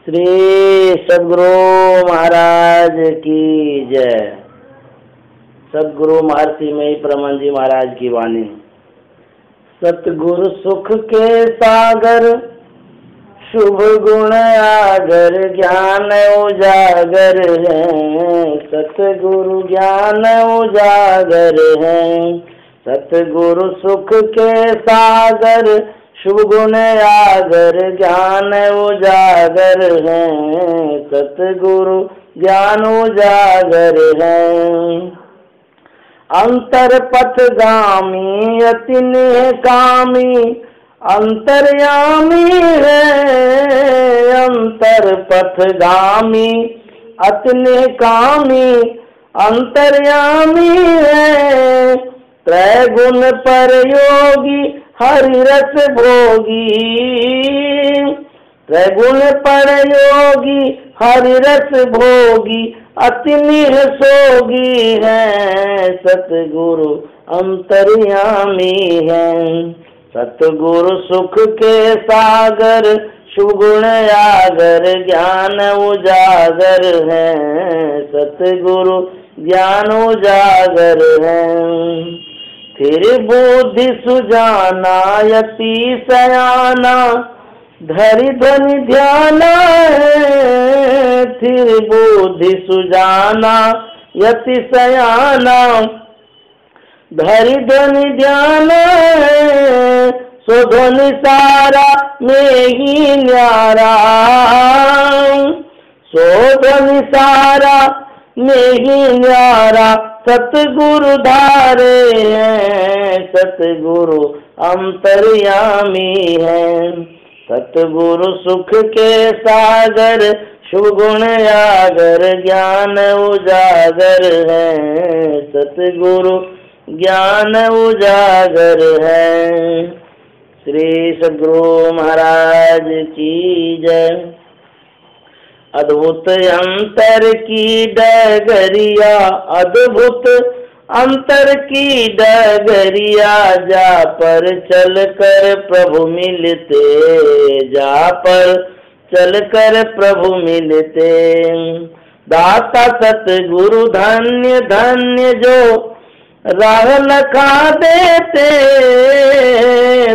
श्री सद्गुरु महाराज की जय। सद्गुरु महर्षि मई परमानंद जी महाराज की वाणी। सतगुरु सुख के सागर, शुभ गुण आगर, ज्ञान उजागर है। सतगुरु ज्ञान उजागर है। सतगुरु सुख के सागर, शुभ गुण आगर, ज्ञान उजागर है। सतगुरु ज्ञान उजागर है। अंतर पथगामी अति निकामी, अंतर्यामी है। अंतर पथगामी अति निकामी, अंतर्यामी है। त्रैगुण पर योगी, हरि रस भोगी। त्रैगुण पर योगी, हरि रस भोगी, अति निसोगी है। सतगुरु अंतर्यामी है। सतगुरु सुख के सागर, शुभ गुण आगर, ज्ञान उजागर है। सतगुरु ज्ञान उजागर है। फिर बुद्धि सुजाना यति सयाना, धरि ध्वनि ध्याना है। फिर बुद्धि सुजाना यति सयाना, धरि ध्वनि ध्याना है। सो ध्वनि सारा में ही न्यारा, सो ध्वनि सारा में ही न्यारा। सतगुरु धारे हैं, सतगुरु अंतर्यामी है। सतगुरु सुख के सागर, शुभ गुण आगर, ज्ञान उजागर है। सतगुरु ज्ञान उजागर है। श्री सद्गुरु महाराज की जय। अद्भुत अंतर की डगरिया, अद्भुत अंतर की डगरिया। जा पर चल कर प्रभु मिलते, जा पर चल कर प्रभु मिलते। दाता सतगुरु धन्य धन्य, जो राह लखा देते।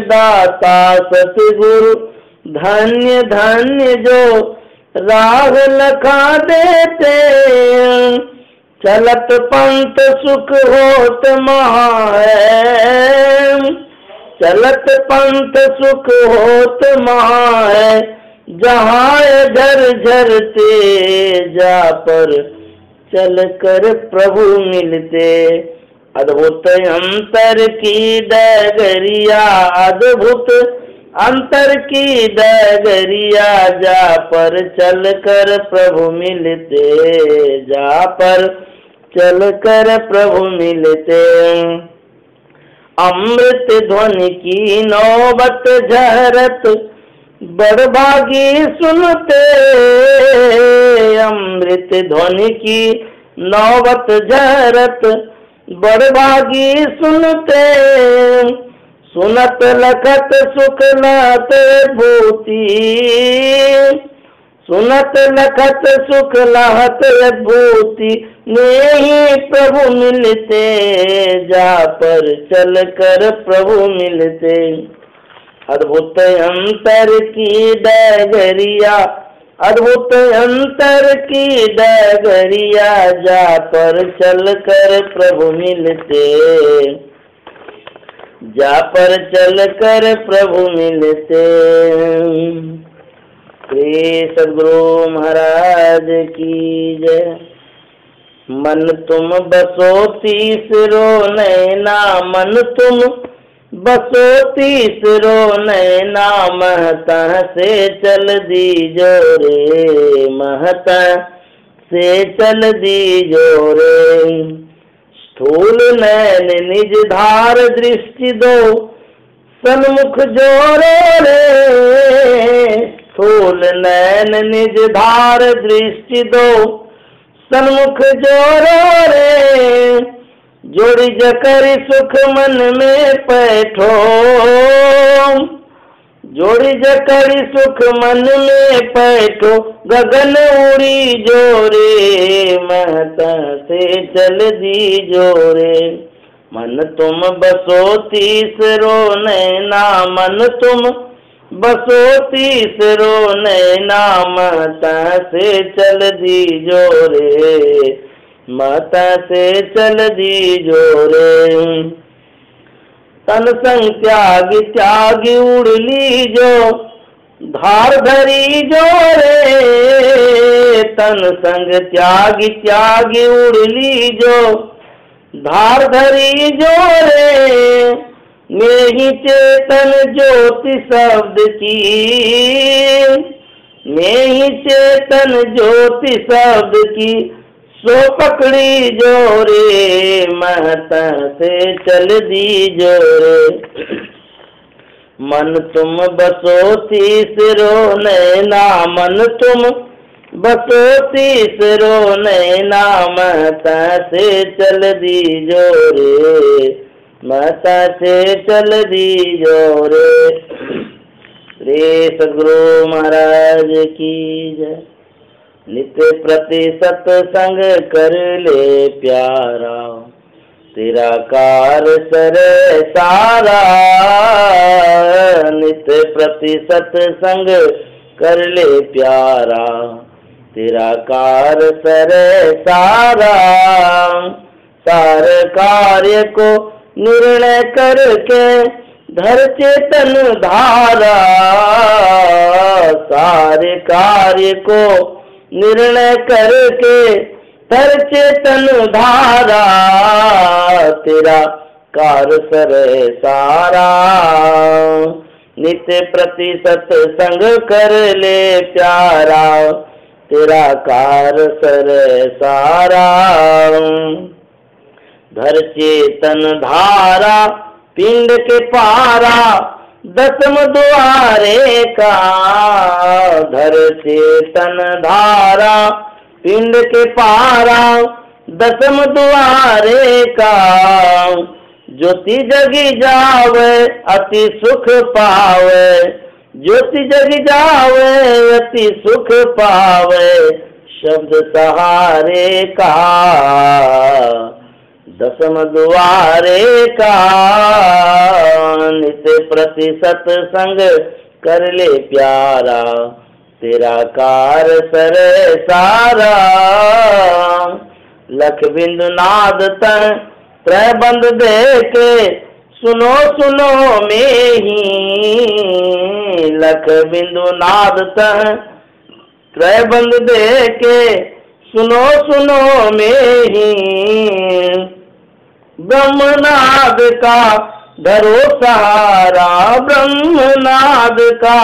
दाता सतगुरु धन्य धन्य, जो राह लखा देते। चलत पंथ सुख होत महा है। चलत पंथ सुख होत महा है। जहाँ झर झरते, जा पर चल कर प्रभु मिलते। अद्भुत अंतर की डगरिया, अद्भुत अंतर की डगरिया। जा पर चल कर प्रभु मिलते, जा पर चल कर प्रभु मिलते। अमृत ध्वनि की नौबत झरत, बड़भागी सुनते। अमृत ध्वनि की नौबत झरत, बड़भागी सुनते। सुनत लखत सुख लहत भूति, सुनत लखत सुख लहत भूति। नेहि प्रभु मिलते, जा पर चल कर प्रभु मिलते। अद्भुत अंतर की डगरिया, अद्भुत अंतर की डगरिया। जा पर चल कर प्रभु मिलते, जा पर चल कर प्रभु मिलते। श्री सद्गुरु महाराज की जय। मन तुम बसो तीसरो नैना, मन तुम बसो तीसरो नैना। महता से चल दीजो रे, महता से चल दीजो रे। स्थूल नैन निज धार दृष्टि दो, सन्मुख जोरो रे। स्थूल नैन निज धार दृष्टि दो, सन्मुख जोरो रे। जोड़ी जकर सुख मन में पैठो, जोड़ी जकड़ी सुख मन में पैठो गगन उड़ी जोरे, महता से चल दी जोरे। मन तुम बसो तीसरो नैना, मन तुम बसो तीसरो नैना, महता से चल दी जोरे, महता से चल दी जोरे। तन संग त्यागी त्यागी उड़ली जो धार धरी जोरे, तन संग त्यागी त्यागी उड़ली जो धार धरी जोरे। में ही चेतन ज्योति शब्द की, में ही चेतन ज्योति शब्द की, सो पकड़ी जोरे, महता से चल दी जोरे। मन तुम बसो तीसरो नैना, मन तुम बसो तीसरो नैना, महता से चल दी जोरे, महता से चल दी जोरे। श्री सद्गुरु महाराज की जय। नित्य प्रति सत्संग कर ले प्यारा, तेरा कार सर सारा। नित्य प्रति सत्संग कर ले प्यारा, तेरा कार सर सारा। सारे कार्य को निर्णय करके धर चेतन धारा, सारे कार्य को निर्णय करके धर चेतन धारा। तेरा कार सर सारा, नित्य प्रति सत्संग कर ले प्यारा, तेरा कार सर सारा। धर चेतन धारा पिंड के पारा, दसम द्वारे का। धर चेतन धारा पिंड के पारा, दसम द्वारे का। ज्योति जगी जावे अति सुख पावे, ज्योति जगी जावे अति सुख पावे। शब्द सहारे का, दसम द्वारे का। नित्य प्रति सत्संग कर ले प्यारा, तेरा कार सर सारा। लख बिंदु नाद तन त्रैबंद दे के, सुनो सुनो में ही। लख बिंदु नाद तन त्रैबंद दे के, सुनो सुनो में ही। ब्रह्मनाद का धरो सहारा, ब्रह्मनाद का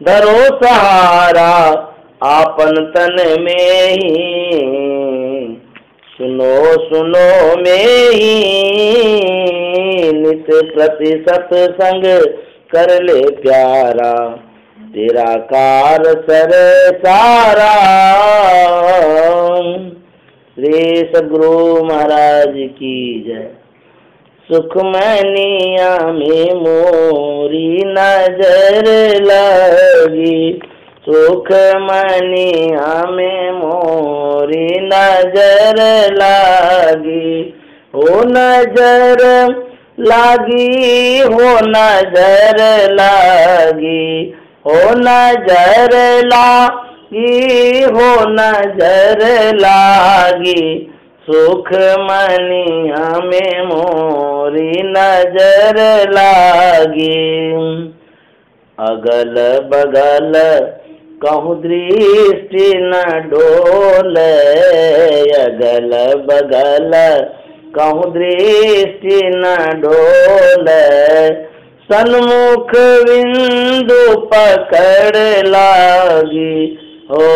धरो सहारा। आपन तन में ही, सुनो सुनो में ही। नित्य प्रति सत्संग कर ले प्यारा, तेरा कार सर सारा। श्री सद्गुरु महाराज की जय। सुखमनिया में मोरी नजर लगी, सुखमनिया में मोरी नजर लगी। हो नजर लगी, हो नजर लगी, हो नजर लागी, हो नजर लागी। सुखमनिया में मोरी नजर लागी। अगल बगल कहूँ दृष्टि न डोले, अगल बगल कहूँ दृष्टि न डोले। सन्मुख बिंदु पकड़ लागी, हो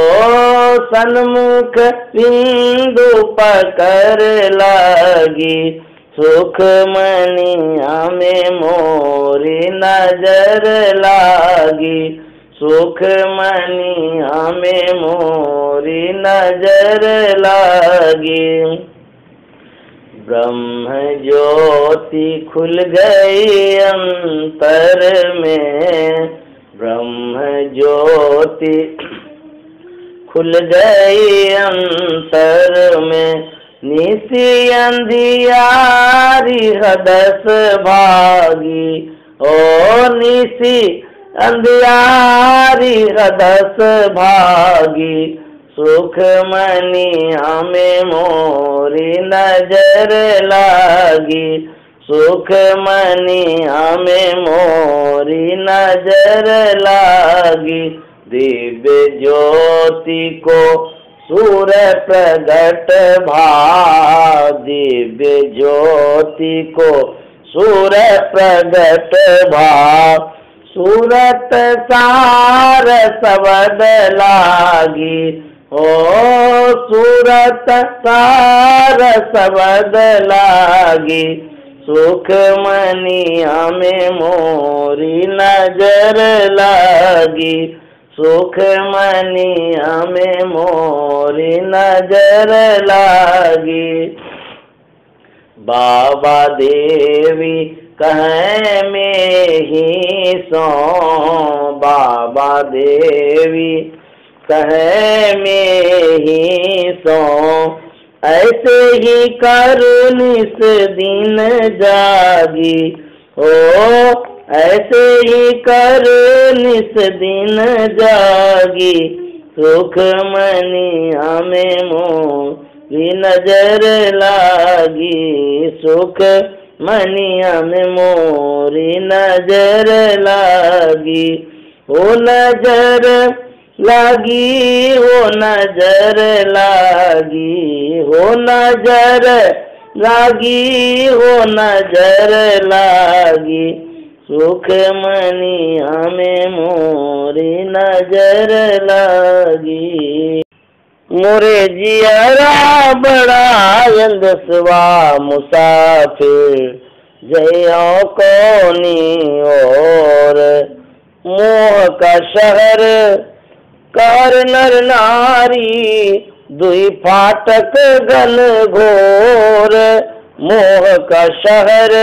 सन्मुख बिंदु पकड़ लागी। सुखमनिया में मोरी नजर लागी, सुखमनिया में मोरी नजर लागी। ब्रह्म ज्योति खुल गई अंतर में, ब्रह्म ज्योति खुल गई अंतर में, निसी अंधियारी हदस भागी। ओ निसी अंधियारी हदस भागी, सुख मनी हमें मोरी नजर लागी। सुख मनी हमें मोरी नजर लागी। दिव्य ज्योति को सूर्य प्रगट भा, दिव्य ज्योति को सूर्य प्रगट भा। सूरत सार सबद लागी। ओ सूरत सार सबद लागी, सुख मनी हमें मोरी नजर लागी। सुख मनी हमें मोरी नजर लागी। बाबा देवी कहें में ही सो, बाबा देवी कहें में ही सो। ऐसे ही करुनिस दिन जागी। ओ ऐसे ही करुनिस दिन जागी, सुख मनी हमें मोरी नजर लागी। सुख मनी हमें मोरी नजर लागी। ओ नजर लागी, हो नजर लागी, हो नजर लागी, हो नजर लागी। सुख मनी हमें मोरी नजर लागी। मोरे जियरा बड़ा अंदसवा मुसाफिर, जयो कोनी और मोह का शहर। कर नर नारी दुई फाटक गन घोर, मोह का शहर।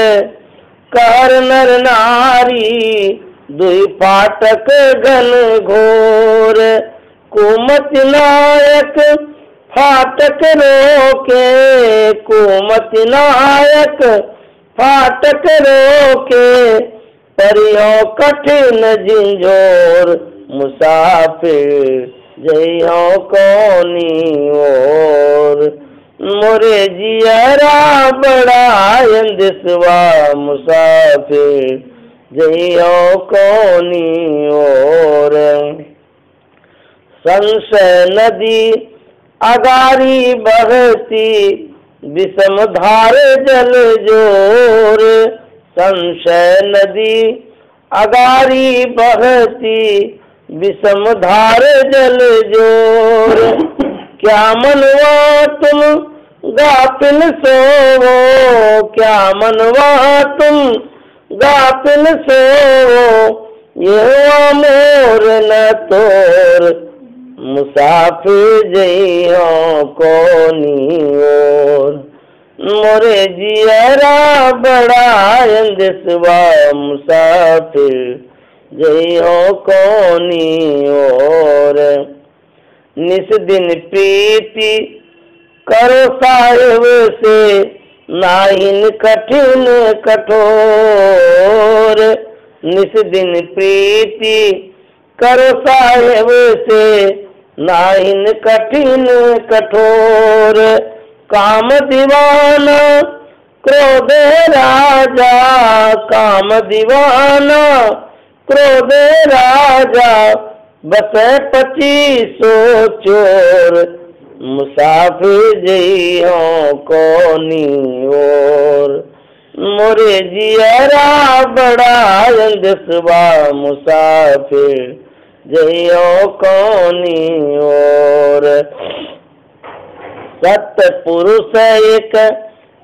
कर नर नारी दुई फाटक गन घोर, कुमत नायक फाटक रोके। कुमत नायक फाटक रोके, परियो कठिन झिंझोर। मुसाफिर जइयो कोनी ओर, मोरे जियरा बड़ा अंदसवा मुसाफिर। जइयो कोनी ओर, संशय नदी अगारी बहती, विषम धार जल जोर। संशय नदी अगारी बहती, विषम धार जल जोर। क्या मनवा तुम गाफिल सोवो, क्या मनवा तुम गाफिल सोवो। ये मोर न तोर, मुसाफिर जइयो कोनी ओर। मोरे जियरा बड़ा अंदसवा मुसाफिर, जइयो कोनी ओर। निस दिन प्रीति करो साहिब से, नाहिन कठिन कठोर। निस दिन प्रीति करो साहिब से, नाहिन कठिन कठोर। काम दीवाना क्रोध राजा, काम दीवाना क्रोध राजा। बसे 2500 चोर, मुसाफिर जइयो कोनी ओर। मोरे जियरा बड़ा अंदसवा मुसाफिर, जइयो कोनी ओर। सत्य पुरुष एक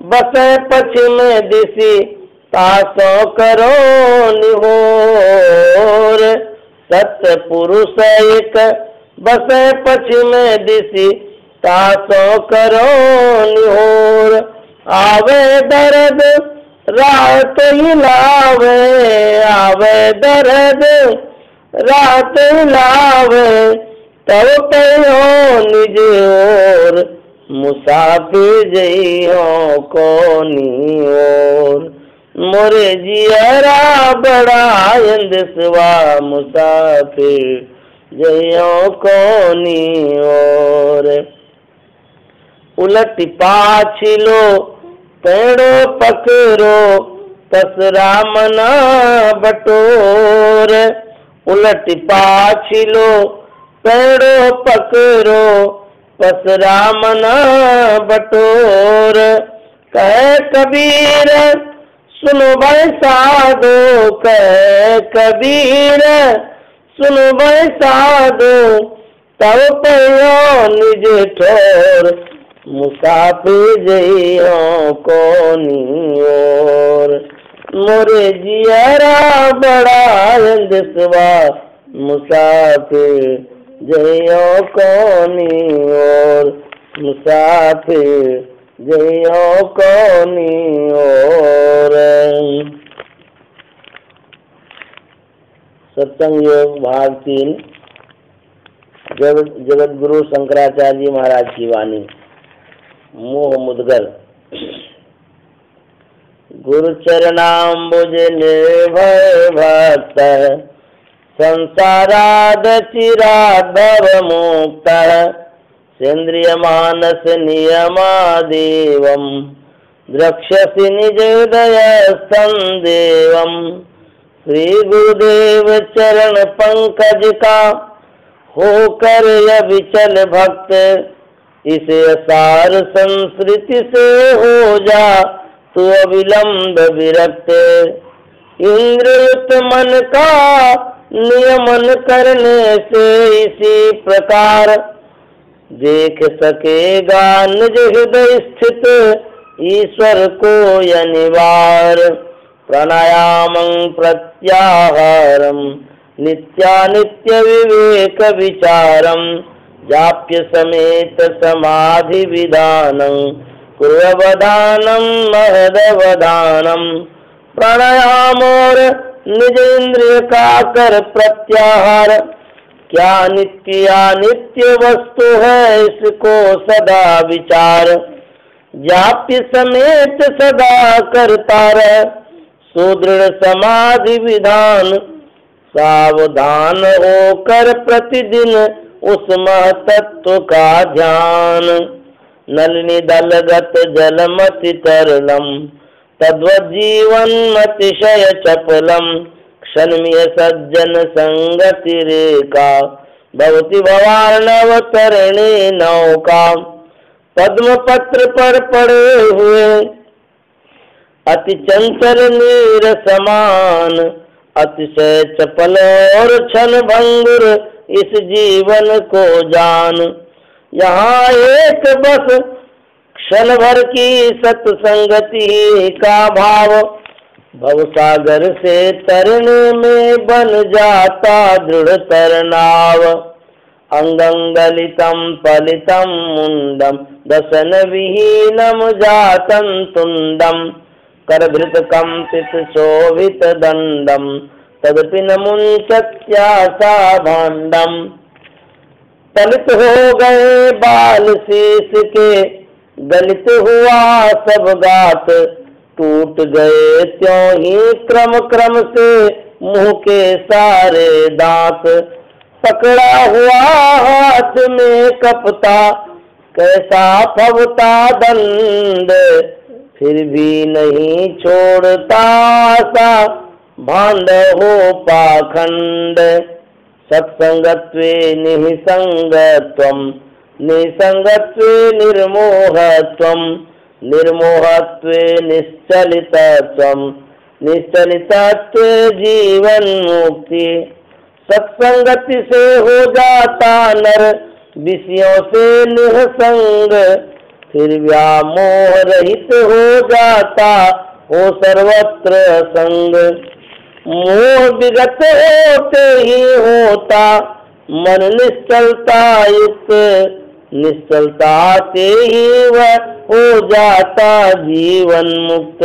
बसे पश्चिम दिशि, तासो करो निहोर। सत्य पुरुष एक बसे पश्चिम दिशि, तासो करो निहोर। आवे दर्द रात हिलावे, आवे दर्द रात लावे तब कहो निज और, मुसाफिर जइयो कोनी और। मोरे जियरा बड़ा अंदसवा, मुसाफिर जइयो कोनी और। उलट पाछिलो पेड़ो पकड़ो, पसरा मना बटोर। उलट पाछिलो पेड़ो पकड़ो, पसरा मना बटोर। कहे कबीर सुनो भाई साधो, कहे कबीर सुनो भाई साधो, तब पयो निज ठोर, मुसाफिर जइयो कोनी और। मोरे जियरा बड़ा अंदसवा, मुसाफिर जइयो कोनी और, मुसाफिर जइयो कोनी और। सत्संग योग भाग 3, जगत गुरु शंकराचार्य जी महाराज की वाणी। मोह मुदगर। गुरु चरणाम्बुज निर्भय भक्त, संसाराद चिराद भव मुक्त। सेन्द्रिय मानस नियमादेवं, द्रक्ष्यसि निज हृदय संदेवं। श्री गुरुदेव चरण पंकज का, होकर अविचल भक्त। इसे असार संस्कृति से हो जा तू अविलंब विरक्त। इंद्रियत मन का नियमन करने से इसी प्रकार, देख सकेगा निज हृदय स्थित ईश्वर को अनिवार। प्राणायामं प्रत्याहारं, नित्यानित्य विवेक विचारं। जाप्य समेत समाधि विधानं, कुर्ववधानं महदवधानं। प्राणायाम और निज इंद्रिय का कर प्रत्याहार, क्या नित्य अनित्य वस्तु है इसको सदा विचार। जाप्य समेत सदा करता रह, सुदृढ़ समाधि विधान। सावधान होकर प्रतिदिन उस महतत्व का ध्यान। नलिनी दलगत जलमति तरलम, तद्वज्जीवन मतिशय चपलम। क्षणमीय सज्जन संगति रेखा, भवति भवार्णव तरणी नौका। पद्म पत्र पर पड़े हुए अति चंचल नीर समान, अतिशय चपल और क्षण भंगुर इस जीवन को जान। यहाँ एक बस क्षण भर की सत्संगति का भाव, भवसागर से तरने में बन जाता दृढ़ तरनाव। अंगंगलितम पलितम मुंडम, दशन विहीनम जातं तुंडम। करधृत कंपित शोभित दंडम, तदपि न मुंचत्यासा भांडम। पलित हो गए बाल शीश के, गलित हुआ सब गात। टूट गए त्यों ही क्रम क्रम से मुंह के सारे दांत। पकड़ा हुआ हाथ में कपता, कैसा फबता दंड। फिर भी नहीं छोड़ता सा भांड हो पाखंड। सत्संगत्वे निसंगत्वं, निसंगत्वे निर्मोहत्वं। निर्मोहत्वे निश्चलितत्वं, निश्चलितत्वे जीवन मुक्ति। सत्संगति से हो जाता नर विषयों से निसंग। फिर व्यामोह रहित हो जाता हो सर्वत्र संग। मोह विगत होते ही होता मन निश्चलता युक्त। निश्चलता से ही वह हो जाता जीवन मुक्त।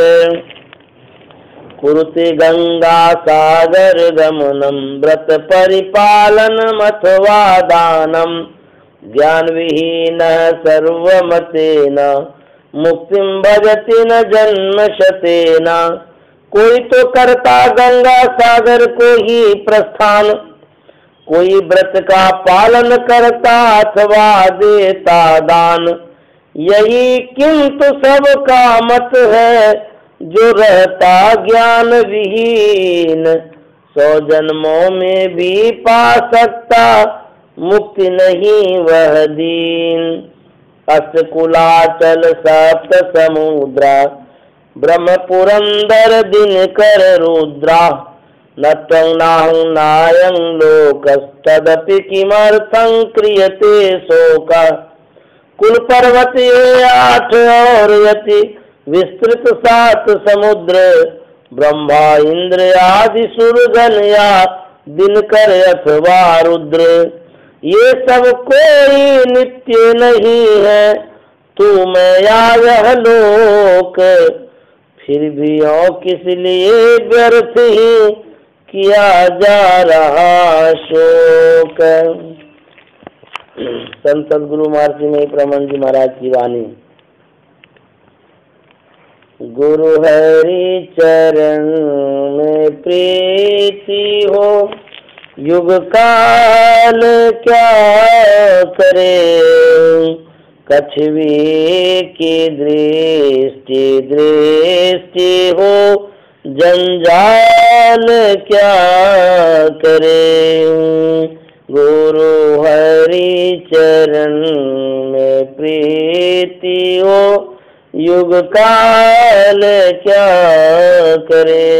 कुरुते गंगा सागर गमनम व्रत परिपालनम अथवा दानम ज्ञान विहीन सर्वमतेन मुक्तिम भजति न जन्म शतेन। कोई तो करता गंगा सागर को ही प्रस्थान, कोई व्रत का पालन करता अथवा देता दान। यही किंतु सबका मत है जो रहता ज्ञान विहीन, 100 जन्मों में भी पा सकता मुक्ति नहीं वह दीन। अष्टकुलाचल सप्त समुद्रा ब्रह्म पुरंदर दिनकर रुद्रा। न त्वं नाहं नायं लोकस्तदपि किमर्थं क्रियते शोक। कुल पर्वत ये 8 और यति विस्तृत 7 समुद्र, ब्रह्मा इंद्र आदि सुरगण या दिनकर अथवा रुद्र। ये सब कोई नित्य नहीं है, तू मैं या यह लोक। फिर भी और किस लिए व्यर्थ ही किया जा रहा शोक। संत सद्गुरु महर्षि में प्रमण जी महाराज की वाणी। गुरु हरि चरण में प्रीति हो, युग काल क्या करे। कछुए की दृष्टि दृष्टि हो, जंजाल क्या करे। गुरु हरि चरण में प्रीति हो, युग काल क्या करे।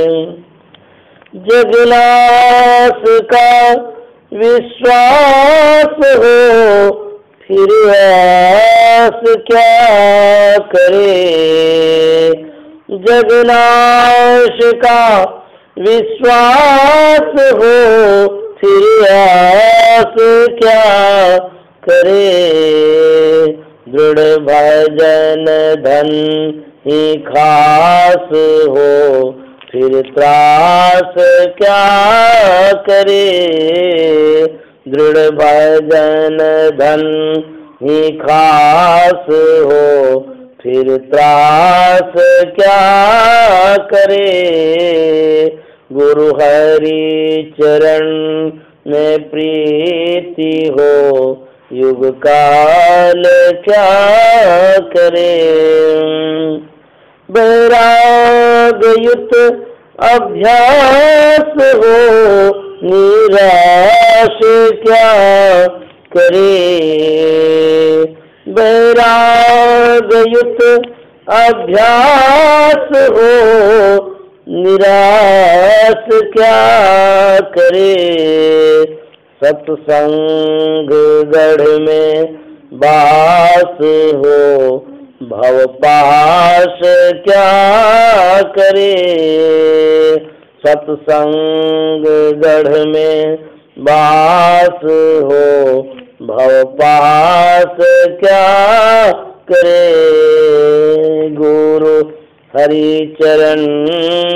जगनाश का विश्वास हो, फिर आस क्या करे। जगनाश का विश्वास हो, फिर आस क्या करे। दृढ़ भजन धन ही खास हो, फिर त्रास क्या करे। दृढ़ भजन धन ही खास हो, फिर त्रास क्या करे। गुरु हरि चरण में प्रीति हो, युग काल क्या करे। वैराग युक्त अभ्यास हो, निराश क्या करे। वैराग युक्त अभ्यास हो, निराश क्या करे। सत्संग गढ़ में वास हो, भव पाश क्या करे। सत्संग गढ़ में वास हो, भव पाश क्या करे। गुरु हरि चरण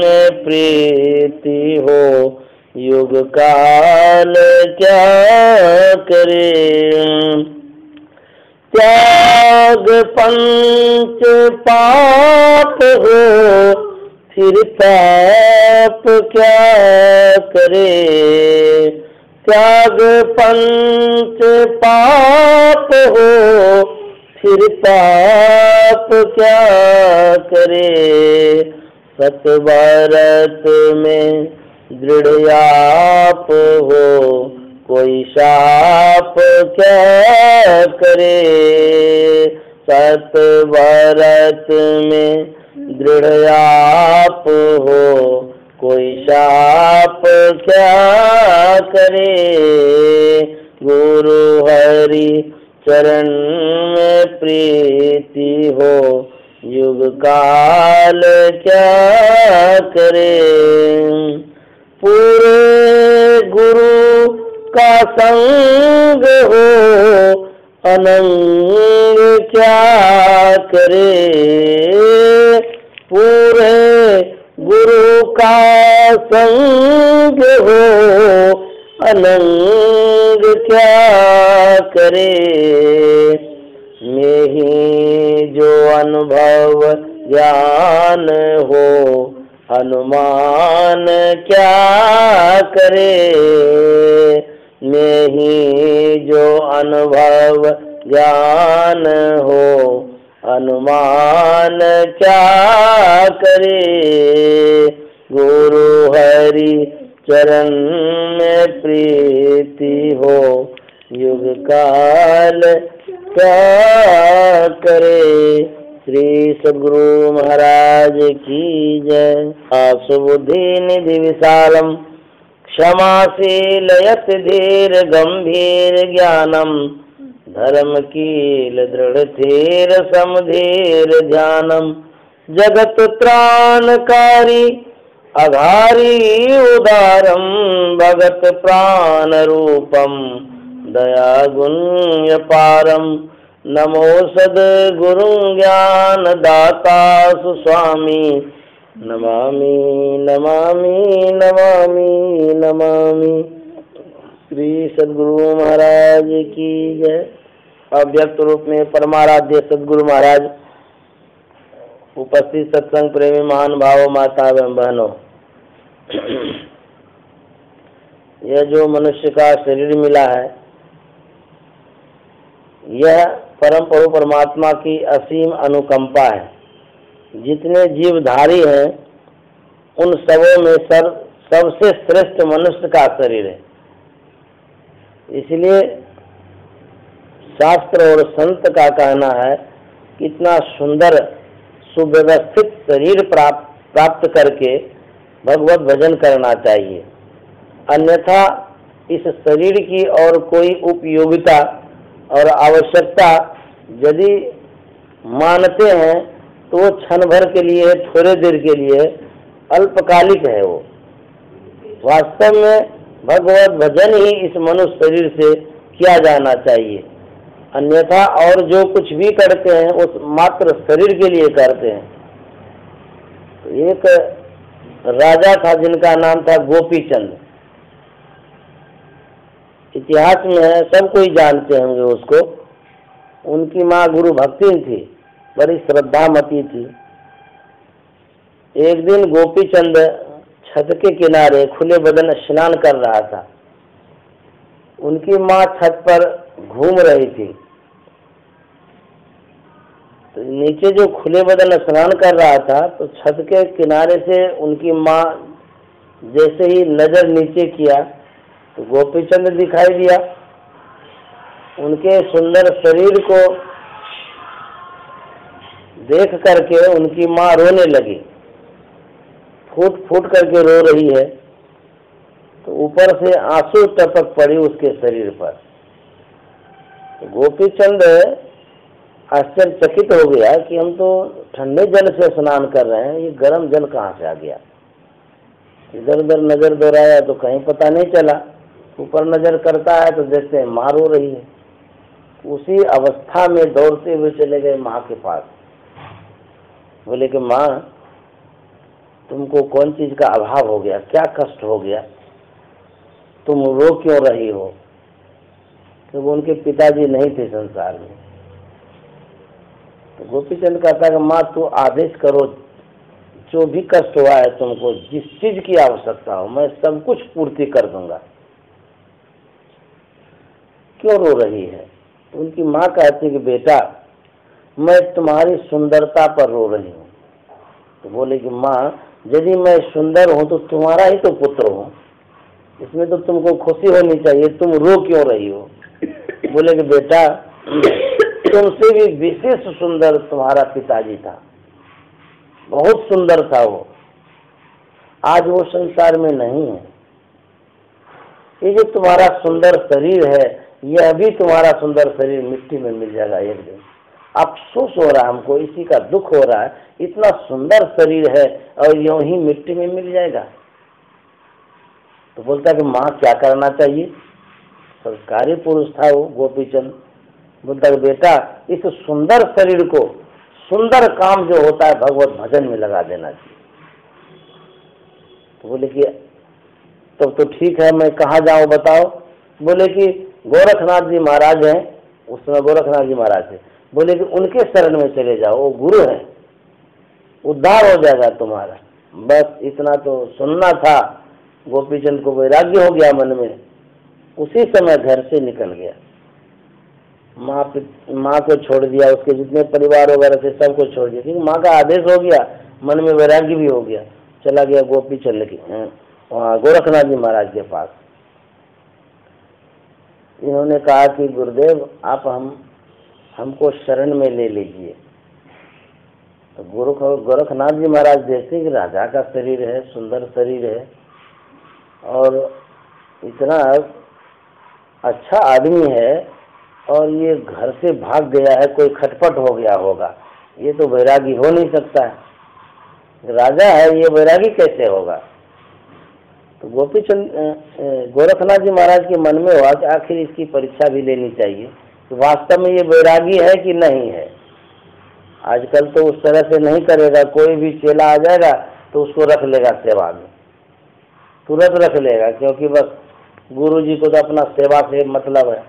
में प्रीति हो, युग काल क्या करे। त्याग पंच पाप हो, फिर पाप क्या करे। त्याग पंच पाप हो, फिर पाप क्या करे। सतव्रत में दृढ़ आप हो, कोई शाप क्या करे। सतव्रत में दृढ़ आप हो, कोई शाप क्या करे। गुरु हरि चरण में प्रीति हो, युग काल क्या करे। पूरे गुरु का संग हो, अनंग क्या करे। पूरे गुरु का संग हो अनंग क्या करे, में ही जो अनुभव ज्ञान हो अनुमान क्या करे, में ही जो अनुभव ज्ञान हो अनुमान क्या करे। गुरु हरि चरण में प्रीति हो युग काल क्या करे। श्री सद्गुरु महाराज की जय। सुबुद्धि निधि विशालम क्षमाशील यति धीर गंभीर ज्ञानम, धर्मकील दृढ़ धीर समधीर ध्यानम, जगत त्राणकारी अघारी उदारम, भगत प्राण रूपम दया गुण्य पारम। नमो सद्गुरु ज्ञान दाता सुस्वामी, नमामि नमामि नमामि नमामि। श्री सद्गुरु महाराज की जय। अव्यक्त रूप में परमाराध्य सद्गुरु महाराज, उपस्थित सत्संग प्रेमी महान भावों, माता एवं बहनों, यह जो मनुष्य का शरीर मिला है, यह परम प्रभु परमात्मा की असीम अनुकंपा है। जितने जीवधारी हैं उन सबों में सबसे श्रेष्ठ मनुष्य का शरीर है। इसलिए शास्त्र और संत का कहना है कि इतना सुंदर सुव्यवस्थित शरीर प्राप्त करके भगवत भजन करना चाहिए। अन्यथा इस शरीर की और कोई उपयोगिता और आवश्यकता यदि मानते हैं तो वो क्षण भर के लिए, थोड़े देर के लिए अल्पकालिक है। वो वास्तव में भगवत भजन ही इस मनुष्य शरीर से किया जाना चाहिए। अन्यथा और जो कुछ भी करते हैं उस मात्र शरीर के लिए करते हैं। तो एक राजा था जिनका नाम था गोपीचंद। इतिहास में है, सब कोई जानते होंगे उसको। उनकी माँ गुरु भक्ति थी, बड़ी श्रद्धामती थी। एक दिन गोपीचंद छत के किनारे खुले बदन स्नान कर रहा था। उनकी माँ छत पर घूम रही थी। तो नीचे जो खुले बदन स्नान कर रहा था, तो छत के किनारे से उनकी माँ जैसे ही नजर नीचे किया तो गोपीचंद दिखाई दिया। उनके सुंदर शरीर को देख करके उनकी माँ रोने लगी, फूट फूट करके रो रही है। तो ऊपर से आंसू टपक पड़ी उसके शरीर पर। तो गोपीचंद आश्चर्यचकित हो गया कि हम तो ठंडे जल से स्नान कर रहे हैं, ये गर्म जल कहाँ से आ गया। इधर उधर नजर दौड़ाया तो कहीं पता नहीं चला। ऊपर नजर करता है तो देखते हैं माँ रो रही है। उसी अवस्था में दौड़ते हुए चले गए माँ के पास। बोले कि माँ, तुमको कौन चीज का अभाव हो गया, क्या कष्ट हो गया, तुम रो क्यों रही हो। तो वो उनके पिताजी नहीं थे संसार में। तो गोपीचंद कहता कि माँ तू आदेश करो, जो भी कष्ट हुआ है तुमको, जिस चीज की आवश्यकता हो मैं सब कुछ पूर्ति कर दूंगा, क्यों रो रही है। तो उनकी माँ कहती कि बेटा मैं तुम्हारी सुंदरता पर रो रही हूँ। तो बोले कि माँ यदि मैं सुंदर हूँ तो तुम्हारा ही तो पुत्र हूँ, इसमें तो तुमको खुशी होनी चाहिए, तुम रो क्यों रही हो। बोले कि बेटा तुमसे भी विशेष सुंदर तुम्हारा पिताजी था, बहुत सुंदर था वो, आज वो संसार में नहीं है। ये जो तुम्हारा सुंदर शरीर है, यह भी तुम्हारा सुंदर शरीर मिट्टी में मिल जाएगा एक दिन। अफसोस हो रहा है हमको, इसी का दुख हो रहा है, इतना सुंदर शरीर है और यूं ही मिट्टी में मिल जाएगा। तो बोलता है कि माँ क्या करना चाहिए। संस्कारी पुरुष था वो गोपीचंद। बोलता है बेटा इस सुंदर शरीर को सुंदर काम जो होता है भगवत भजन में लगा देना चाहिए। तो बोले कि तब तो ठीक है, मैं कहाँ जाऊँ बताओ। बोले कि गोरखनाथ जी महाराज हैं, उस समय गोरखनाथ जी महाराज थे। बोले कि उनके शरण में चले जाओ, वो गुरु हैं, उद्धार हो जाएगा तुम्हारा। बस इतना तो सुनना था। गोपीचंद को वैराग्य हो गया मन में, उसी समय घर से निकल गया। माँ को छोड़ दिया, उसके जितने परिवार वगैरह थे सबको छोड़ दिया, क्योंकि माँ का आदेश हो गया, मन में वैराग्य भी हो गया। चला गया गोपीचंद के वहाँ गोरखनाथ जी महाराज के पास। इन्होंने कहा कि गुरुदेव आप हमको शरण में ले लीजिए। तो गोरखनाथ जी महाराज देखते कि राजा का शरीर है, सुंदर शरीर है और इतना अच्छा आदमी है, और ये घर से भाग गया है, कोई खटपट हो गया होगा, ये तो वैरागी हो नहीं सकता है, राजा है, ये वैरागी कैसे होगा। तो गोपीचंद गोरखनाथ जी महाराज के मन में हुआ कि आखिर इसकी परीक्षा भी लेनी चाहिए कि वास्तव में ये वैरागी है कि नहीं है। आजकल तो उस तरह से नहीं करेगा, कोई भी चेला आ जाएगा तो उसको रख लेगा सेवा में, तुरंत रख लेगा, क्योंकि बस गुरु जी को तो अपना सेवा से मतलब है।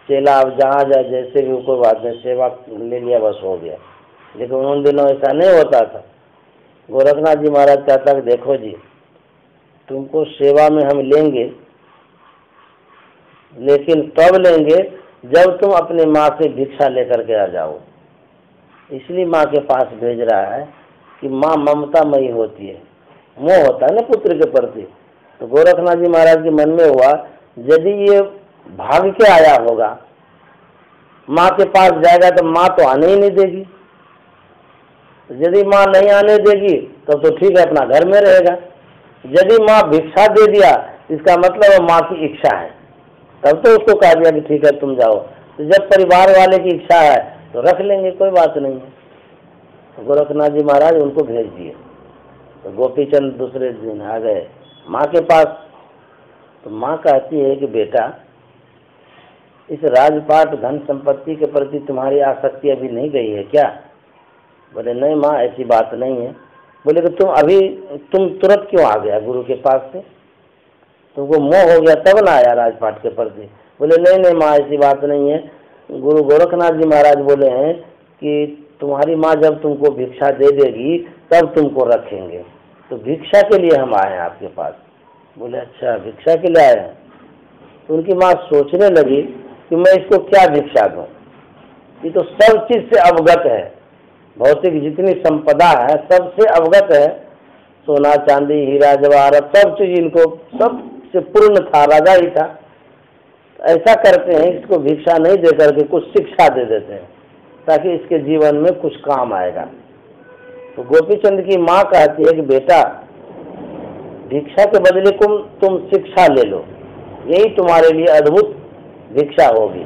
चेला अब जहाँ जाए जैसे भी कोई बात नहीं, सेवा ले लिया बस हो गया। लेकिन उन दिनों ऐसा नहीं होता था। गोरखनाथ जी महाराज कहता कि देखो जी, तुमको सेवा में हम लेंगे, लेकिन तब लेंगे जब तुम अपनी माँ से भिक्षा लेकर के आ जाओ। इसलिए माँ के पास भेज रहा है कि माँ ममतामयी होती है, मोह होता है ना पुत्र के प्रति। तो गोरखनाथ जी महाराज के मन में हुआ, यदि ये भाग के आया होगा, माँ के पास जाएगा तो माँ तो आने ही नहीं देगी। यदि माँ नहीं आने देगी तब तो ठीक है, अपना घर में रहेगा। यदि माँ भिक्षा दे दिया, इसका मतलब माँ की इच्छा है, तब तो उसको कहा दिया कि ठीक है तुम जाओ। तो जब परिवार वाले की इच्छा है तो रख लेंगे, कोई बात नहीं है। तो गोरखनाथ जी महाराज उनको भेज दिए। तो गोपीचंद दूसरे दिन आ गए माँ के पास। तो माँ कहती है कि बेटा, इस राजपाट धन संपत्ति के प्रति तुम्हारी आसक्ति अभी नहीं गई है क्या? बोले नहीं माँ, ऐसी बात नहीं है। बोले कि तुम तुरंत क्यों आ गया गुरु के पास से? तुमको मोह हो गया तब ना आया राजपाट के प्रति? बोले नहीं माँ, ऐसी बात नहीं है। गुरु गोरखनाथ जी महाराज बोले हैं कि तुम्हारी माँ जब तुमको भिक्षा दे देगी तब तुमको रखेंगे, तो भिक्षा के लिए हम आए हैं आपके पास। बोले अच्छा, भिक्षा के लिए आए हैं। तो उनकी माँ सोचने लगी कि मैं इसको क्या भिक्षा दूँ, ये तो सब चीज़ से अवगत है, भौतिक जितनी संपदा है सबसे अवगत है, सोना चांदी हीरा जवाहरात सब चीज़ इनको सब से पूर्ण था, राजा ही था। ऐसा करते हैं, इसको भिक्षा नहीं दे करके कुछ शिक्षा दे देते हैं ताकि इसके जीवन में कुछ काम आएगा। तो गोपीचंद की माँ कहती है कि बेटा, भिक्षा के बदले तुम शिक्षा ले लो, यही तुम्हारे लिए अद्भुत भिक्षा होगी।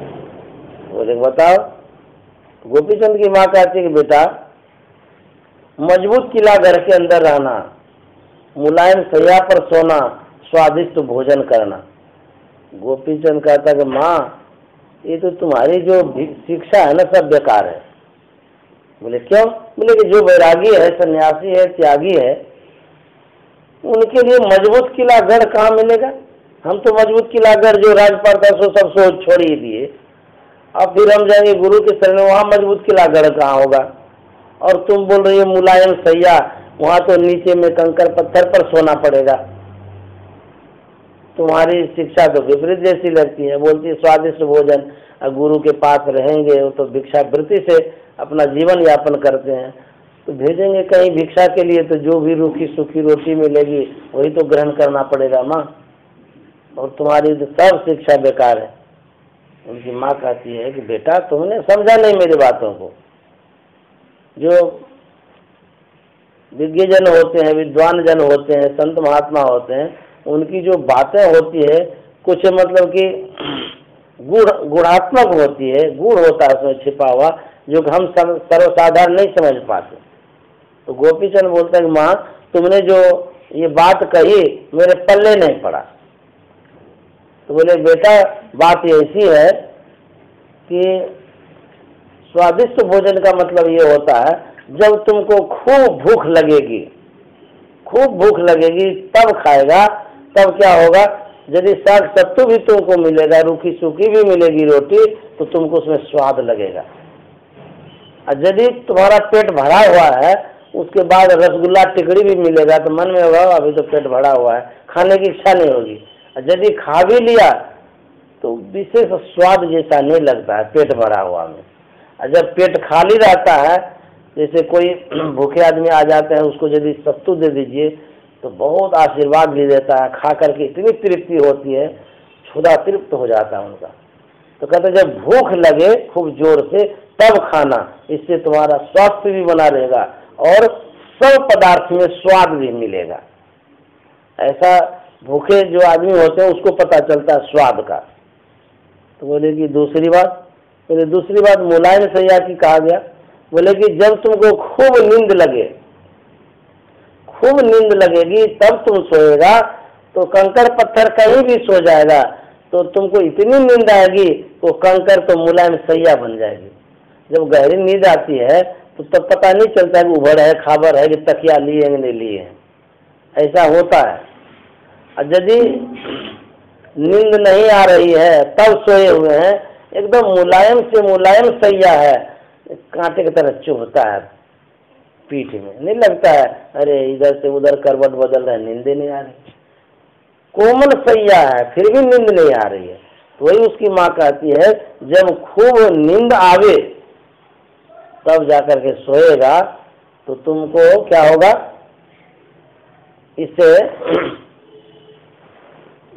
बोले बताओ। गोपीचंद की माँ कहती है कि बेटा, मजबूत किला घर के अंदर रहना, मुलायम सैया पर सोना, स्वादिष्ट भोजन करना। गोपीचंद कहता कि माँ, ये तो तुम्हारी जो शिक्षा है ना सब बेकार है। बोले क्यों? बोले कि जो वैरागी है, सन्यासी है, त्यागी है, उनके लिए मजबूत किला घर कहाँ मिलेगा? हम तो मजबूत किला घर जो राजपाट था सो सब सोच छोड़ ही दिए, अब फिर हम जाएंगे गुरु के शरण में, वहाँ मजबूत किला घर कहाँ होगा? और तुम बोल रही हो मुलायम सैया, वहाँ तो नीचे में कंकर पत्थर पर सोना पड़ेगा। तुम्हारी शिक्षा तो विपरीत जैसी लगती है। बोलती है स्वादिष्ट भोजन, गुरु के पास रहेंगे वो तो भिक्षावृत्ति से अपना जीवन यापन करते हैं, तो भेजेंगे कहीं भिक्षा के लिए तो जो भी रूखी सूखी रोटी मिलेगी वही तो ग्रहण करना पड़ेगा माँ, और तुम्हारी तो सब शिक्षा बेकार है। उनकी माँ कहती है कि बेटा, तुमने समझा नहीं मेरी बातों को। जो विज्ञजन होते हैं, विद्वान जन होते हैं, संत महात्मा होते हैं, उनकी जो बातें होती है कुछ मतलब कि गुणात्मक होती है, गुण होता है उसमें छिपा हुआ, जो हम सर्वसाधारण नहीं समझ पाते। तो गोपीचंद बोलता है कि माँ, तुमने जो ये बात कही मेरे पल्ले नहीं पड़ा। तो बोले बेटा, बात ऐसी है कि स्वादिष्ट भोजन का मतलब ये होता है जब तुमको खूब भूख लगेगी, खूब भूख लगेगी तब खाएगा, तब क्या होगा, यदि साग सत्तू भी तुमको मिलेगा, रूखी सूखी भी मिलेगी रोटी, तो तुमको उसमें स्वाद लगेगा। और यदि तुम्हारा पेट भरा हुआ है, उसके बाद रसगुल्ला टिकड़ी भी मिलेगा तो मन में होगा अभी तो पेट भरा हुआ है, खाने की इच्छा नहीं होगी। और यदि खा भी लिया तो विशेष स्वाद जैसा नहीं लगता है पेट भरा हुआ में। और जब पेट खाली रहता है, जैसे कोई भूखे आदमी आ जाते हैं, उसको यदि सत्तू दे दीजिए तो बहुत आशीर्वाद भी देता है, खा करके इतनी तृप्ति होती है, क्षुधा तृप्त हो जाता है उनका। तो कहते हैं जब भूख लगे खूब जोर से तब खाना, इससे तुम्हारा स्वास्थ्य भी बना रहेगा और सब पदार्थ में स्वाद भी मिलेगा। ऐसा भूखे जो आदमी होते हैं उसको पता चलता है स्वाद का। तो बोले कि दूसरी बात, बोले दूसरी बात मुलायम सैया की कहा गया। बोले कि जब तुमको खूब नींद लगे, खूब नींद लगेगी तब तुम सोएगा, तो कंकड़ पत्थर कहीं भी सो जाएगा तो तुमको इतनी नींद आएगी वो कंकड़ तो मुलायम सैया बन जाएगी। जब गहरी नींद आती है तो तब पता नहीं चलता कि उभड़ है खाबर है कि तकिया लिए कि नहीं लिए हैं, ऐसा होता है। और यदि नींद नहीं आ रही है तब सोए हुए हैं, एकदम मुलायम से मुलायम सैया है, कांटे की तरह चुभता है पीठ में, नहीं लगता है अरे इधर से उधर करवट बदल रहा है, नींद नहीं आ रही, कोमल सैया है फिर भी नींद नहीं आ रही है। तो वही उसकी माँ कहती है जब खूब नींद आवे तब जाकर के सोएगा तो तुमको क्या होगा, इससे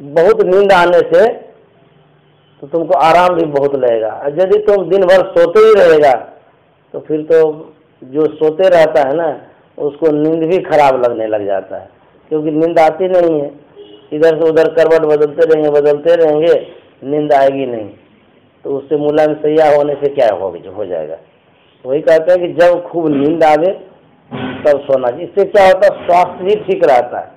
बहुत नींद आने से तो तुमको आराम भी बहुत लगेगा। और यदि तुम दिन भर सोते ही रहेगा तो फिर तो जो सोते रहता है ना उसको नींद भी खराब लगने लग जाता है, क्योंकि नींद आती नहीं है, इधर से उधर करवट बदलते रहेंगे, नींद आएगी नहीं, तो उससे मुलायम सैया होने से क्या हो जाएगा। वही कहते हैं कि जब खूब नींद आवे तब सोना चाहिए, इससे क्या होता है स्वास्थ्य भी ठीक रहता है।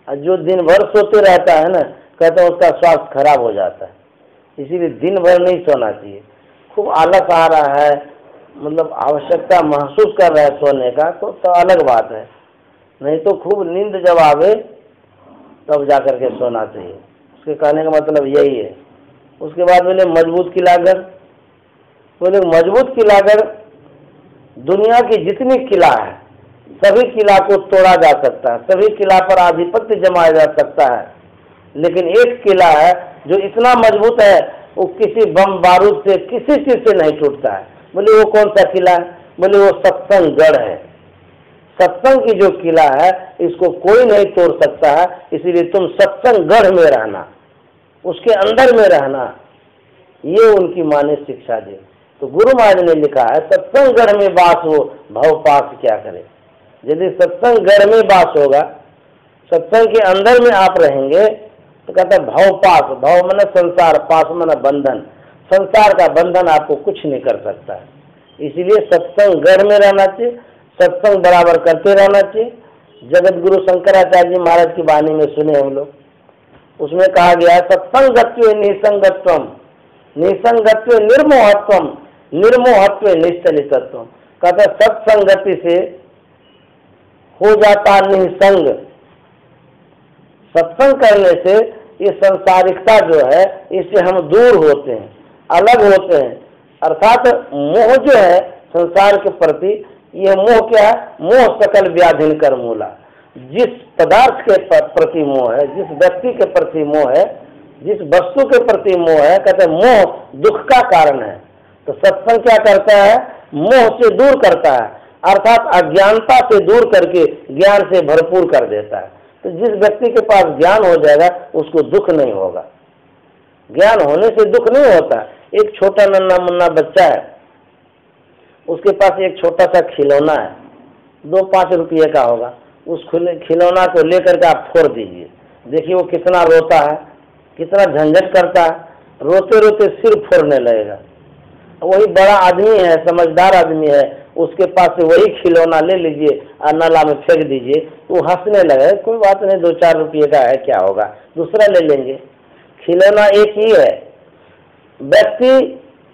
और जो दिन भर सोते रहता है ना, कहते हैं उसका स्वास्थ्य खराब हो जाता है, इसीलिए दिन भर नहीं सोना चाहिए। खूब आलस आ रहा है, मतलब आवश्यकता महसूस कर रहा है सोने का, तो अलग बात है, नहीं तो खूब नींद जब आवे तब जाकर के सोना चाहिए। उसके कहने का मतलब यही है। उसके बाद बोले मजबूत किलागर, बोले मजबूत किलागर दुनिया की जितनी किला है सभी किला को तोड़ा जा सकता है, सभी किला पर आधिपत्य जमाया जा सकता है, लेकिन एक किला है जो इतना मजबूत है वो किसी बम बारूद से किसी चीज से नहीं टूटता है। बोले वो कौन सा किला है, बोले वो सत्संग गढ़ है। सत्संग की जो किला है इसको कोई नहीं तोड़ सकता है, इसीलिए तुम सत्संग गढ़ में रहना, उसके अंदर में रहना, ये उनकी माँ ने शिक्षा दी। तो गुरु महाराज ने लिखा है सत्संग गढ़ में वास हो भव पास क्या करे। यदि सत्संग गढ़ में वास होगा, सत्संग के अंदर में आप रहेंगे तो कहता है भव पास, भव माने संसार, पास माने बंधन, संसार का बंधन आपको कुछ नहीं कर सकता है। इसीलिए सत्संग गढ़ में रहना चाहिए, सत्संग बराबर करते रहना चाहिए। जगत गुरु शंकराचार्य जी महाराज की वाणी में सुने हम लोग, उसमें कहा गया सत्संगत्व निसंगत्वम, निसंगत्व निर्मोहत्वम, निर्मोहत्व निश्चलितत्व। कहता सत्संगति से हो जाता निसंग, सत्संग करने से ये संसारिकता जो है इससे हम दूर होते हैं, अलग होते हैं। अर्थात मोह जो है संसार के प्रति, ये मोह क्या है, मोह सकल व्याधिन कर मूला। जिस पदार्थ के प्रति मोह है, जिस व्यक्ति के प्रति मोह है, जिस वस्तु के प्रति मोह है, कहते हैं मोह दुख का कारण है। तो सत्संग क्या करता है, मोह से दूर करता है, अर्थात अज्ञानता से दूर करके ज्ञान से भरपूर कर देता है। तो जिस व्यक्ति के पास ज्ञान हो जाएगा उसको दुख नहीं होगा, ज्ञान होने से दुख नहीं होता। एक छोटा नन्ना मुन्ना बच्चा है, उसके पास एक छोटा सा खिलौना है, 2-5 रुपये का होगा, उस खिलौना को लेकर के आप फोड़ दीजिए, देखिए वो कितना रोता है, कितना झंझट करता है, रोते रोते सिर फोड़ने लगेगा। वही बड़ा आदमी है, समझदार आदमी है, उसके पास से वही खिलौना ले लीजिए और नाला में फेंक दीजिए, वो हंसने लगे, कोई बात नहीं 2-4 रुपये का है क्या होगा, दूसरा ले लेंगे। खिलौना एक ही है, व्यक्ति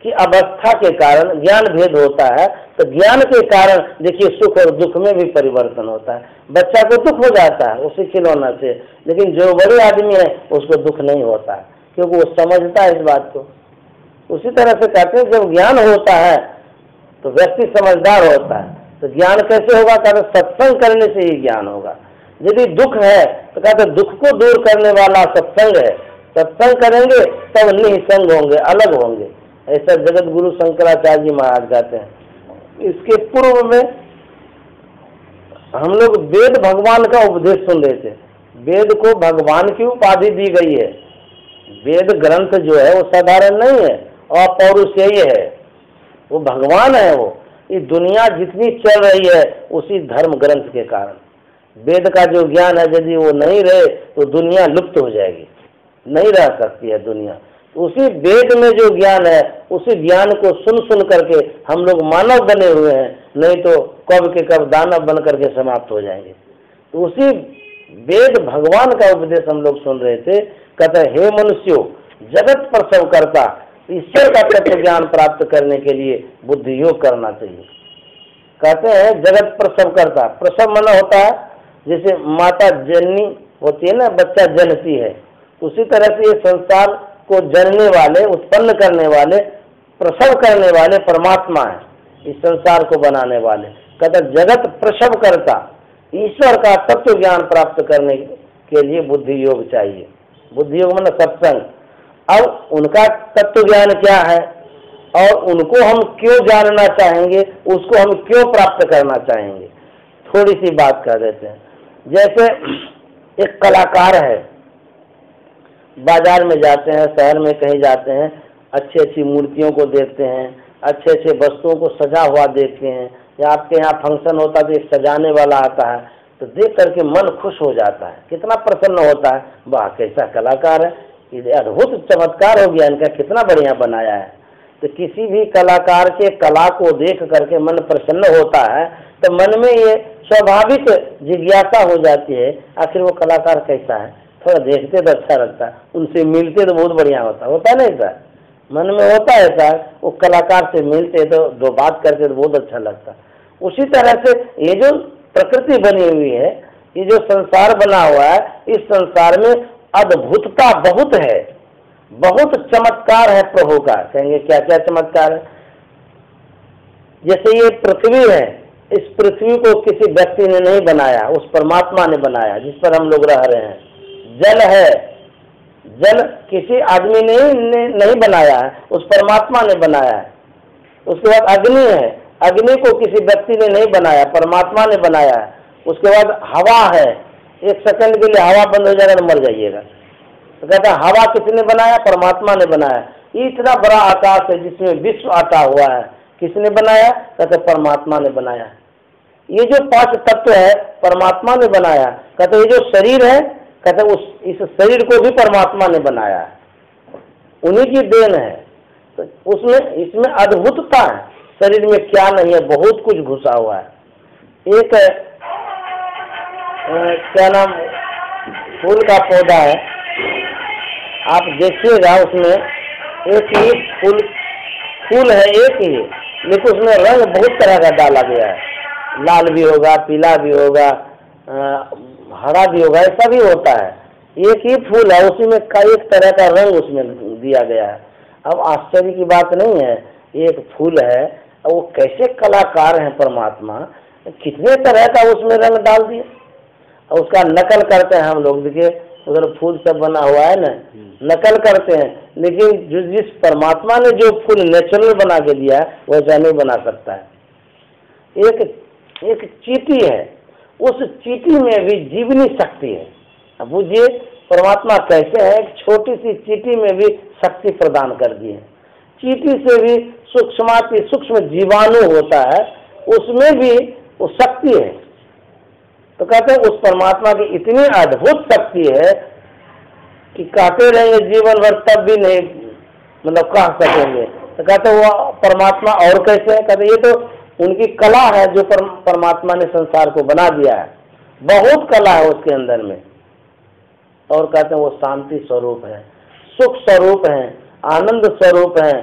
कि अवस्था के कारण ज्ञान भेद होता है, तो ज्ञान के कारण देखिए सुख और दुख में भी परिवर्तन होता है। बच्चा को दुख हो जाता है उसी खिलौना से, लेकिन जो बड़े आदमी है उसको दुख नहीं होता है, क्योंकि वो समझता है इस बात को। उसी तरह से कहते हैं जब ज्ञान होता है तो व्यक्ति समझदार होता है। तो ज्ञान कैसे होगा? कहते सत्संग करने से ही ज्ञान होगा। यदि दुख है तो कहते दुख को दूर करने वाला सत्संग है। सत्संग करेंगे तब निसंग होंगे, अलग होंगे। ऐसा जगत गुरु शंकराचार्य जी महाराज कहते हैं। इसके पूर्व में हम लोग वेद भगवान का उपदेश सुन रहे थे। वेद को भगवान की उपाधि दी गई है। वेद ग्रंथ जो है वो साधारण नहीं है, अपौरुषेय है, वो भगवान है। वो ये दुनिया जितनी चल रही है उसी धर्म ग्रंथ के कारण। वेद का जो ज्ञान है यदि वो नहीं रहे तो दुनिया लुप्त हो जाएगी, नहीं रह सकती है दुनिया। उसी वेद में जो ज्ञान है उसी ज्ञान को सुन सुन करके हम लोग मानव बने हुए हैं, नहीं तो कब के कब दानव बन करके समाप्त हो जाएंगे। तो उसी वेद भगवान का उपदेश हम लोग सुन रहे थे। कहते हे मनुष्यों, जगत प्रसव करता ईश्वर का तत्व ज्ञान प्राप्त करने के लिए बुद्धि योग करना चाहिए। कहते हैं जगत प्रसव करता, प्रसव माना होता है जैसे माता जननी होती है ना, बच्चा जनती है, उसी तरह से ये संसार को जनने वाले, उत्पन्न करने वाले, प्रसव करने वाले परमात्मा है, इस संसार को बनाने वाले। कहते जगत प्रसव करता, ईश्वर का तत्व ज्ञान प्राप्त करने के लिए बुद्धि योग चाहिए। बुद्धि योग मतलब सत्संग। अब उनका तत्व ज्ञान क्या है और उनको हम क्यों जानना चाहेंगे, उसको हम क्यों प्राप्त करना चाहेंगे, थोड़ी सी बात कर देते हैं। जैसे एक कलाकार है, बाजार में जाते हैं, शहर में कहीं जाते हैं, अच्छी अच्छी मूर्तियों को देखते हैं, अच्छे अच्छे वस्तुओं को सजा हुआ देखते हैं, या आपके यहाँ फंक्शन होता है तो एक सजाने वाला आता है, तो देख करके मन खुश हो जाता है, कितना प्रसन्न होता है। वाह कैसा कलाकार है, ये अद्भुत चमत्कार हो गया इनका, कितना बढ़िया बनाया है। तो किसी भी कलाकार के कला को देख करके मन प्रसन्न होता है, तो मन में ये स्वाभाविक जिज्ञासा हो जाती है, आखिर वो कलाकार कैसा है, थोड़ा देखते तो अच्छा लगता है, उनसे मिलते तो बहुत बढ़िया होता है नहीं सर? मन में होता है सर, वो कलाकार से मिलते तो दो बात करते तो बहुत अच्छा लगता है। उसी तरह से ये जो प्रकृति बनी हुई है, ये जो संसार बना हुआ है, इस संसार में अद्भुतता बहुत है, बहुत चमत्कार है प्रभु का। कहेंगे क्या क्या चमत्कार है? जैसे ये पृथ्वी है, इस पृथ्वी को किसी व्यक्ति ने नहीं बनाया, उस परमात्मा ने बनाया जिस पर हम लोग रह रहे हैं। जल है, जल किसी आदमी ने नहीं बनाया है, उस परमात्मा ने बनाया है। उसके बाद अग्नि है, अग्नि को किसी व्यक्ति ने नहीं बनाया, परमात्मा ने बनाया है। उसके बाद हवा है, एक सेकंड के लिए हवा बंद हो जाएगा तो मर जाइएगा, तो कहता है हवा किसने बनाया? परमात्मा ने बनाया। इतना बड़ा आकाश है जिसमें विश्व आता हुआ है, किसने बनाया? कहते परमात्मा ने बनाया। ये जो पांच तत्व है परमात्मा ने बनाया। कहते ये जो शरीर है, कहते इस शरीर को भी परमात्मा ने बनाया है, उन्हीं की देन है। तो उसमें इसमें अद्भुतता है, शरीर में क्या नहीं है, बहुत कुछ घुसा हुआ है। एक क्या नाम फूल का पौधा है, आप देखिएगा उसमें एक ही फूल है एक ही, लेकिन उसमें रंग बहुत तरह का डाला गया है, लाल भी होगा, पीला भी होगा, हरा भी होगा, ऐसा भी होता है। एक ही फूल है, उसी में एक तरह का रंग उसमें दिया गया है। अब आश्चर्य की बात नहीं है, एक फूल है, वो कैसे कलाकार हैं परमात्मा, कितने तरह का उसमें रंग डाल दिए, उसका नकल करते हैं हम लोग। देखिए उधर फूल सब बना हुआ है ना, नकल करते हैं, लेकिन जिस परमात्मा ने जो फूल नेचुरल बना के दिया है वैसा नहीं बना सकता है। एक चींटी है, उस चींटी में भी जीवनी शक्ति है। अब बुझिए परमात्मा कैसे है, एक छोटी सी चींटी में भी शक्ति प्रदान कर दी है। चींटी से भी सूक्ष्म जीवाणु होता है, उसमें भी वो शक्ति है। तो कहते हैं उस परमात्मा की इतनी अद्भुत शक्ति है कि कहते रहेंगे जीवन भर तब भी नहीं मतलब कह सकेंगे। तो कहते वो परमात्मा और कैसे है? कहते ये तो उनकी कला है जो परमात्मा ने संसार को बना दिया है, बहुत कला है उसके अंदर में। और कहते हैं वो शांति स्वरूप है, सुख स्वरूप है, आनंद स्वरूप है,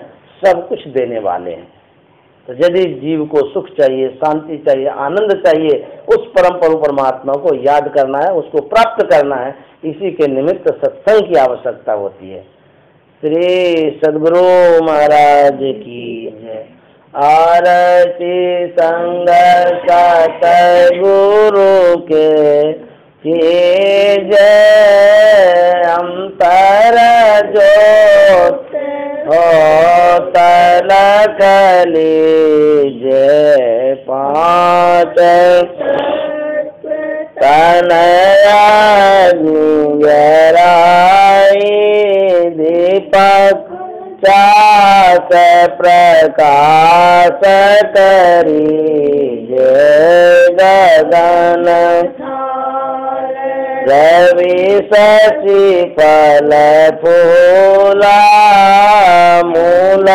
सब कुछ देने वाले हैं। तो यदि जीव को सुख चाहिए, शांति चाहिए, आनंद चाहिए, उस परम प्रभु परमात्मा को याद करना है, उसको प्राप्त करना है। इसी के निमित्त सत्संग की आवश्यकता होती है। श्री सद्गुरु महाराज की जय। आरती संग सतगुरु के जय। अंतर ज्योत हो तलक लीजे पाँच तनया गहराई दीपक चास प्रकाश करी जय गगन रवि शशि फल फूला मूल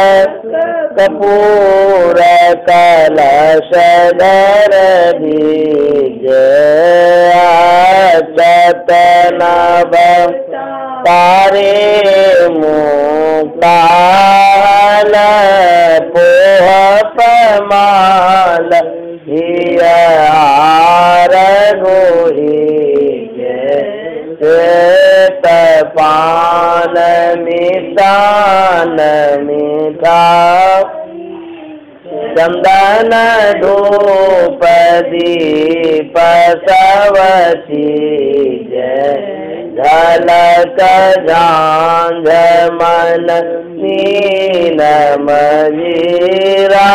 कपूर कलश धर दीज चतनव तारे मुक्ताल पोह पमाल हियार पान मिष्टान मीठा चंदन धूप दीप सब चीज झलक झांझ मन नील मजीरा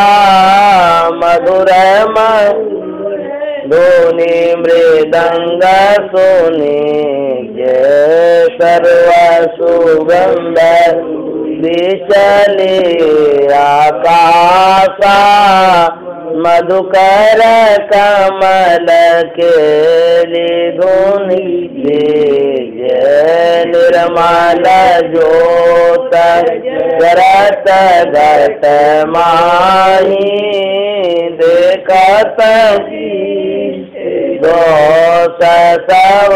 मधुर धोनी मृदंग सोनी जय सर्व सुगंध विचले आकाशा मधुकर कमल के धुनि जय निर्मल ज्योत करत घट माही देखत दोष सब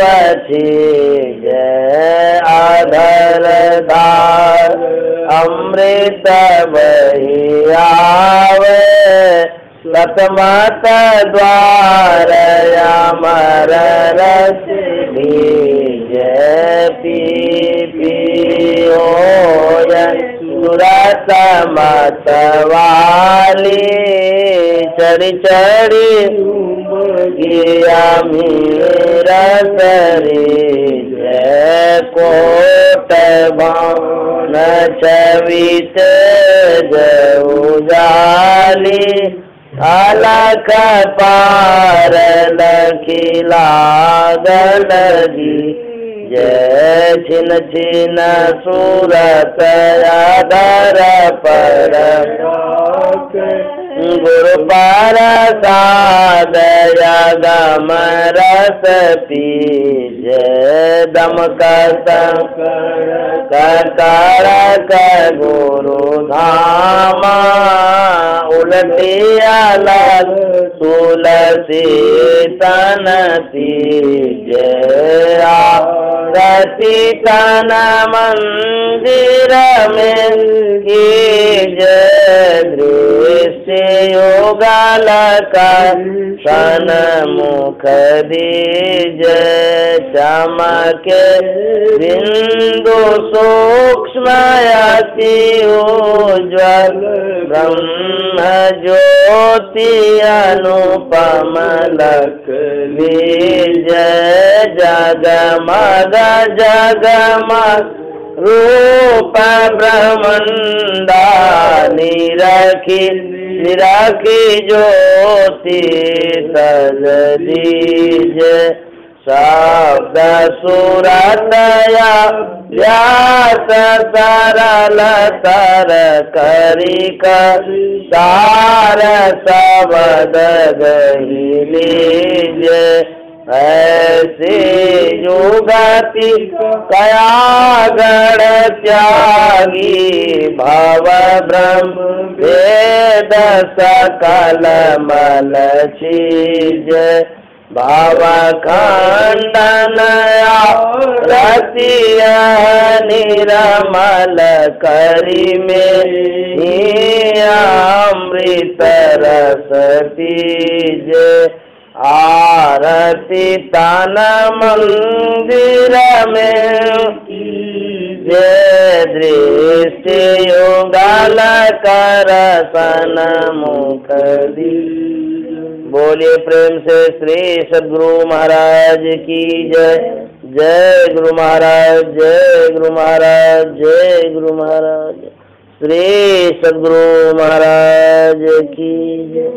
चीज आधर धार अमृत बही आवे सतमत द्वार अमर रस बीज पी हो सुरत मत वाली चढ़ी चढ़ी गिया मेरा सरी जय कोट बाण चवित जौजाली अलख पार लखिला गलगी जय छिन छिन सूरत आधर पर गुरु प्रसाद यगम रस पीज दमक करक गुरु धामा उलटिया तुलसी तन तीज रति तन मंदिर में दृश्य योगाल का सन मुख दीज चमके बिंदु सूक्ष्म अति उज्ज्वल ब्रह्म ज्योति अनुपम लख बीज जगमग जगमग रूप ब्रह्मंडा निरखी ज्योति तज दीज शब्द सुरतया व्यास सरल तर करिक सार शब्द गही लीज ऐसे युगति कयागण त्यागी भव ब्रह्म वेद सकल मल चीज भाव खंडन रतिय निरमल करी में अमृत रस पीजे आरती तन मंदिर में जय दृष्टि युगल कर सन मुख दी। बोलिए प्रेम से श्री सद्गुरु महाराज की जय। जय गुरु महाराज, जय गुरु महाराज, जय गुरु महाराज। श्री सद्गुरु महाराज की जय।